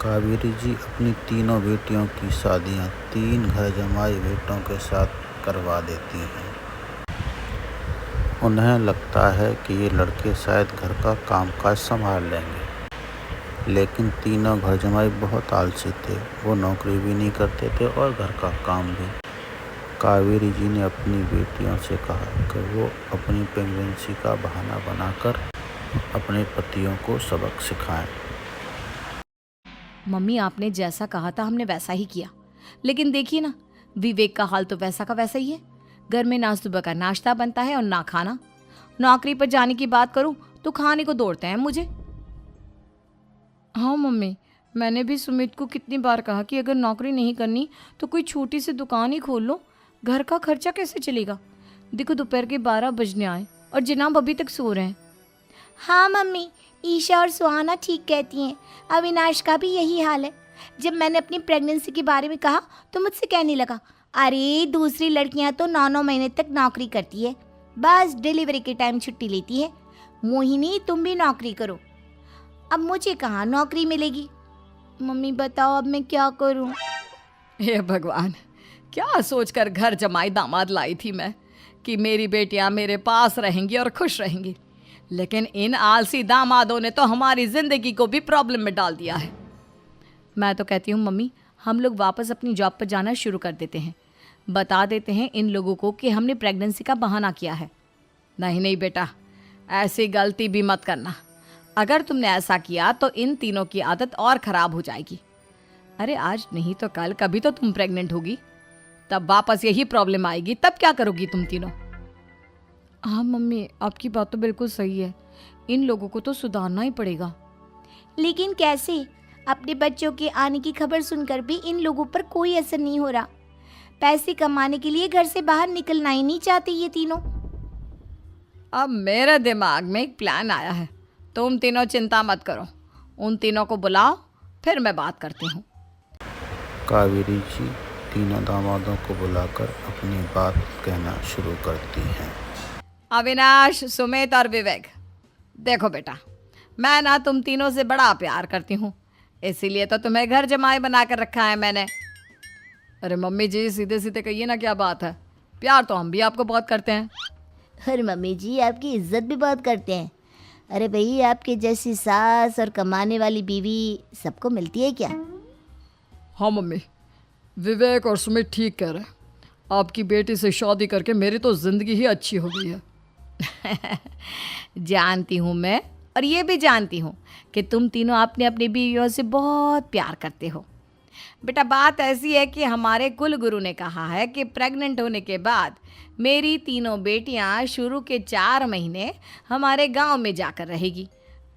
कावेरी जी अपनी तीनों बेटियों की शादियां 3 घर जमाई बेटों के साथ करवा देती हैं। उन्हें लगता है कि ये लड़के शायद घर का कामकाज संभाल लेंगे, लेकिन तीनों घर जमाई बहुत आलसी थे। वो नौकरी भी नहीं करते थे और घर का काम भी। कावेरी जी ने अपनी बेटियों से कहा कि वो अपनी प्रेगनेंसी का बहाना बनाकर अपने पतियों को सबक सिखाएं। मम्मी, आपने जैसा कहा था हमने वैसा ही किया, लेकिन देखिए ना, विवेक का हाल तो वैसा का वैसा ही है। घर में ना सुबह का नाश्ता बनता है और ना खाना। नौकरी पर जाने की बात करूं तो खाने को दौड़ते हैं मुझे। हाँ मम्मी, मैंने भी सुमित को कितनी बार कहा कि अगर नौकरी नहीं करनी तो कोई छोटी सी दुकान ही खोल लो। घर का खर्चा कैसे चलेगा? देखो, दोपहर के 12 बजने आए और जनाब अभी तक सो रहे हैं। हाँ मम्मी, ईशा और सुहाना ठीक कहती हैं। अविनाश का भी यही हाल है। जब मैंने अपनी प्रेगनेंसी के बारे में कहा तो मुझसे कहने लगा, अरे दूसरी लड़कियां तो 9-9 महीने तक नौकरी करती है, बस डिलीवरी के टाइम छुट्टी लेती है। मोहिनी, तुम भी नौकरी करो। अब मुझे कहाँ नौकरी मिलेगी? मम्मी बताओ, अब मैं क्या करूँ? हे भगवान, क्या सोचकर घर जमाई दामाद लाई थी मैं कि मेरी बेटियां मेरे पास रहेंगी और खुश रहेंगी। लेकिन इन आलसी दामादों ने तो हमारी जिंदगी को भी प्रॉब्लम में डाल दिया है। मैं तो कहती हूँ मम्मी, हम लोग वापस अपनी जॉब पर जाना शुरू कर देते हैं। बता देते हैं इन लोगों को कि हमने प्रेगनेंसी का बहाना किया है। नहीं नहीं बेटा, ऐसी गलती भी मत करना। अगर तुमने ऐसा किया तो इन तीनों की आदत और ख़राब हो जाएगी। अरे आज नहीं तो कल कभी तो तुम प्रेग्नेंट होगी, तब वापस यही प्रॉब्लम आएगी। तब क्या करोगी तुम तीनों? हाँ मम्मी, आपकी बात तो बिल्कुल सही है। इन लोगों को तो सुधारना ही पड़ेगा। लेकिन कैसे? अपने बच्चों के आने की खबर सुनकर भी इन लोगों पर कोई असर नहीं हो रहा। पैसे कमाने के लिए घर से बाहर निकलना ही नहीं चाहते ये तीनों। अब मेरे दिमाग में एक प्लान आया है। तुम तीनों चिंता मत करो, उन तीनों को बुलाओ, फिर मैं बात करती हूँ। कावेरी जी तीनों दामादों को बुलाकर अपनी बात कहना शुरू करती हैं। अविनाश, सुमित और विवेक, देखो बेटा, मैं ना तुम तीनों से बड़ा प्यार करती हूँ, इसीलिए तो तुम्हें घर जमाई बना कर रखा है मैंने। अरे मम्मी जी, सीधे सीधे कहिए ना, क्या बात है? प्यार तो हम भी आपको बहुत करते हैं। अरे मम्मी जी, आपकी इज्जत भी बहुत करते हैं। अरे भाई, आपके जैसी सास और कमाने वाली बीवी सबको मिलती है क्या? हाँ मम्मी, विवेक और सुमित ठीक कह रहे हैं। आपकी बेटी से शादी करके मेरी तो ज़िंदगी ही अच्छी हो गई है। जानती हूँ मैं, और ये भी जानती हूँ कि तुम तीनों अपने अपनी बीवियों से बहुत प्यार करते हो। बेटा, बात ऐसी है कि हमारे कुल गुरु ने कहा है कि प्रेग्नेंट होने के बाद मेरी तीनों बेटियां शुरू के 4 महीने हमारे गांव में जाकर रहेगी,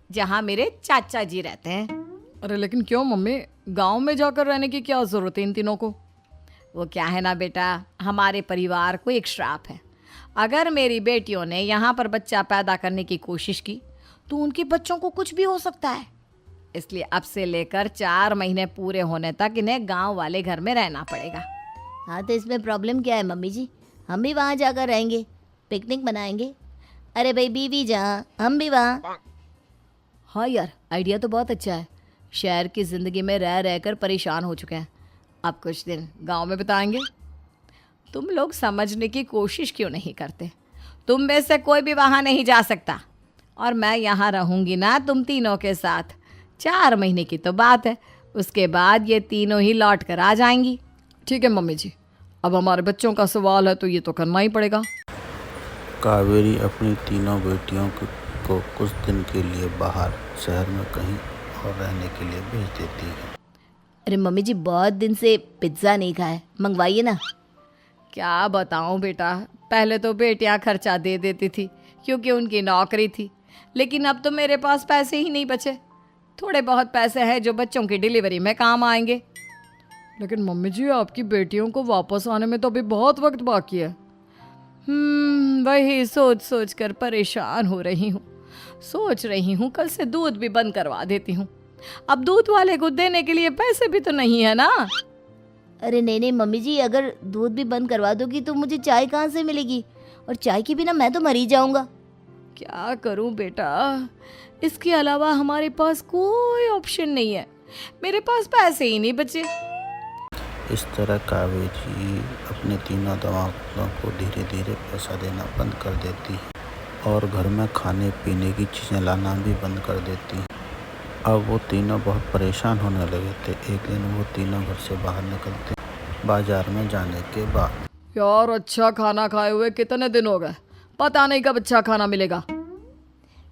जहां मेरे चाचा जी रहते हैं। अरे लेकिन क्यों मम्मी, गांव में जाकर रहने की क्या ज़रूरत है इन तीनों को? वो क्या है ना बेटा, हमारे परिवार को एक श्राप है। अगर मेरी बेटियों ने यहाँ पर बच्चा पैदा करने की कोशिश की तो उनके बच्चों को कुछ भी हो सकता है। इसलिए अब से लेकर 4 महीने पूरे होने तक इन्हें गांव वाले घर में रहना पड़ेगा। हाँ, तो इसमें प्रॉब्लम क्या है मम्मी जी? हम भी वहाँ जाकर रहेंगे, पिकनिक मनाएंगे। अरे भाई, बीवी जहाँ हम भी वहाँ। हाँ यार, आइडिया तो बहुत अच्छा है। शहर की ज़िंदगी में रह रहकर परेशान हो चुके हैं, अब कुछ दिन गांव में बिताएंगे। तुम लोग समझने की कोशिश क्यों नहीं करते? तुम में से कोई भी वहाँ नहीं जा सकता, और मैं यहाँ रहूँगी ना तुम तीनों के साथ। 4 महीने की तो बात है, उसके बाद ये तीनों ही लौट कर आ जाएंगी। ठीक है मम्मी जी, अब हमारे बच्चों का सवाल है तो ये तो करना ही पड़ेगा। कावेरी अपनी तीनों बेटियों को कुछ दिन के लिए बाहर शहर में कहीं और रहने के लिए भेज देती है। अरे मम्मी जी, बहुत दिन से पिज्ज़ा नहीं खाया, मंगवाइए ना। क्या बताऊं बेटा, पहले तो बेटियां खर्चा दे देती थी क्योंकि उनकी नौकरी थी, लेकिन अब तो मेरे पास पैसे ही नहीं बचे। थोड़े बहुत पैसे हैं जो बच्चों की डिलीवरी में काम आएंगे। लेकिन मम्मी जी, आपकी बेटियों को वापस आने में तो अभी बहुत वक्त बाकी है। वही सोच सोच कर परेशान हो रही हूँ। सोच रही हूँ कल से दूध भी बंद करवा देती हूँ। अब दूध वाले को देने के लिए पैसे भी तो नहीं है ना। अरे नहीं नहीं मम्मी जी, अगर दूध भी बंद करवा दोगी तो मुझे चाय कहाँ से मिलेगी? और चाय के बिना मैं तो मर ही जाऊँगा। क्या करूँ बेटा, इसके अलावा हमारे पास कोई ऑप्शन नहीं है। मेरे पास पैसे ही नहीं बचे। इस तरह कावेरी अपने तीनों दामादों को धीरे धीरे पैसा देना बंद कर देती है और घर में खाने पीने की चीज़ें लाना भी बंद कर देती है। अब वो तीनों बहुत परेशान होने लगे थे। एक दिन वो तीनों घर से बाहर निकलते बाजार में जाने के बाद। यार अच्छा खाना खाए हुए कितने दिन हो गए, पता नहीं कब अच्छा खाना मिलेगा।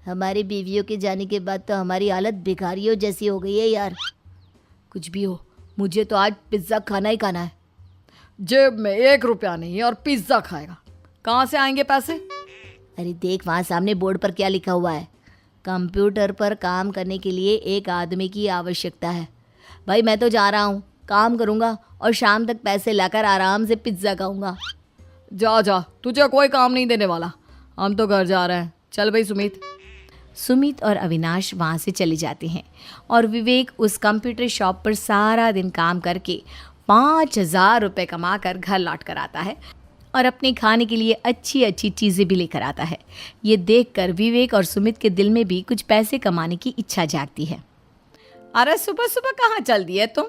हमारी बीवियों के जाने के बाद तो हमारी हालत भिखारियों जैसी हो गई है यार। कुछ भी हो, मुझे तो आज पिज्ज़ा खाना ही खाना है। जेब में 1 रुपया नहीं और पिज्ज़ा खाएगा, कहाँ से आएंगे पैसे? अरे देख वहाँ सामने बोर्ड पर क्या लिखा हुआ है, कंप्यूटर पर काम करने के लिए एक आदमी की आवश्यकता है। भाई मैं तो जा रहा हूँ, काम करूँगा और शाम तक पैसे लाकर आराम से पिज्ज़ा खाऊंगा। जा जा, तुझे कोई काम नहीं देने वाला, हम तो घर जा रहे हैं। चल भाई सुमित। सुमित और अविनाश वहाँ से चले जाते हैं और विवेक उस कंप्यूटर शॉप पर सारा दिन काम करके 5,000 रुपये कमा कर घर लौट कर आता है और अपने खाने के लिए अच्छी अच्छी चीज़ें भी लेकर आता है। ये देखकर विवेक और सुमित के दिल में भी कुछ पैसे कमाने की इच्छा जागती है। अरे सुबह सुबह कहाँ चल दी है तुम?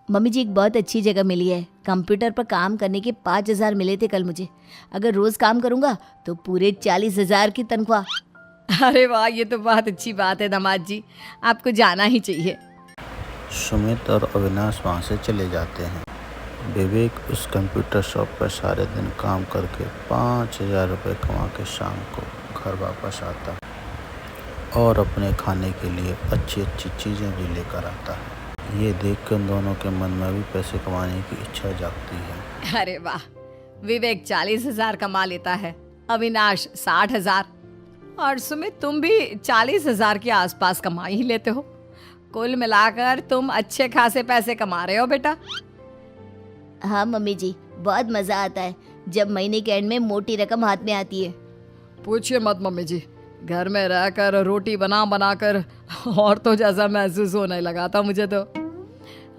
मम्मी जी एक बहुत अच्छी जगह मिली है, कंप्यूटर पर काम करने के 5,000 मिले थे कल मुझे। अगर रोज़ काम करूँगा तो पूरे 40,000 की तनख्वाह। अरे वाह, ये तो बहुत अच्छी बात है दामाद जी, आपको जाना ही चाहिए। सुमित और अविनाश वहाँ से चले जाते हैं। विवेक उस कंप्यूटर शॉप पर सारे दिन काम करके 5,000 रुपये कमा के शाम को घर वापस आता है और अपने खाने के लिए अच्छी अच्छी चीज़ें भी लेकर आता है। ये देख कर दोनों के मन में भी पैसे कमाने की इच्छा जागती है। अरे वाह, विवेक 40,000 कमा लेता है, अविनाश 60,000 और सुमित तुम भी 40,000 के आसपास कमा ही लेते हो। कुल मिलाकर तुम अच्छे खासे पैसे कमा रहे हो बेटा। हाँ मम्मी जी, बहुत मज़ा आता है जब महीने के एंड में मोटी रकम हाथ में आती है। पूछिए मत मम्मी जी, घर में रहकर रोटी बना बना कर औरतों जैसा महसूस होने लगा था मुझे तो।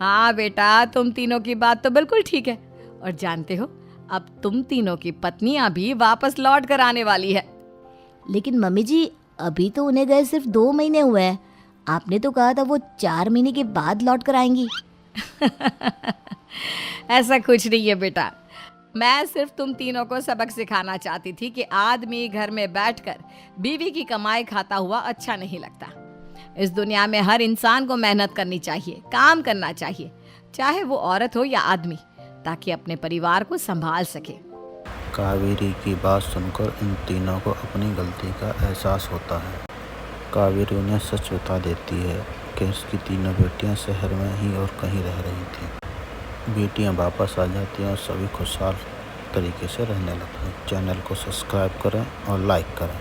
हाँ बेटा, तुम तीनों की बात तो बिल्कुल ठीक है। और जानते हो, अब तुम तीनों की पत्नियां भी वापस लौट कर आने वाली है। लेकिन मम्मी जी अभी तो उन्हें गए सिर्फ 2 महीने हुए हैं, आपने तो कहा था वो 4 महीने के बाद लौट कर आएंगी। ऐसा कुछ नहीं है बेटा, मैं सिर्फ तुम तीनों को सबक सिखाना चाहती थी कि आदमी घर में बैठकर बीवी की कमाई खाता हुआ अच्छा नहीं लगता। इस दुनिया में हर इंसान को मेहनत करनी चाहिए, काम करना चाहिए, चाहे वो औरत हो या आदमी, ताकि अपने परिवार को संभाल सके। कावेरी की बात सुनकर इन तीनों को अपनी गलती का एहसास होता है। कावेरी उन्हें सच बता देती है कि उसकी तीनों बेटियां शहर में ही और कहीं रह रही थीं। बेटियां वापस आ जाती हैं और सभी खुशहाल तरीके से रहने लगते हैं। चैनल को सब्सक्राइब करें और लाइक करें।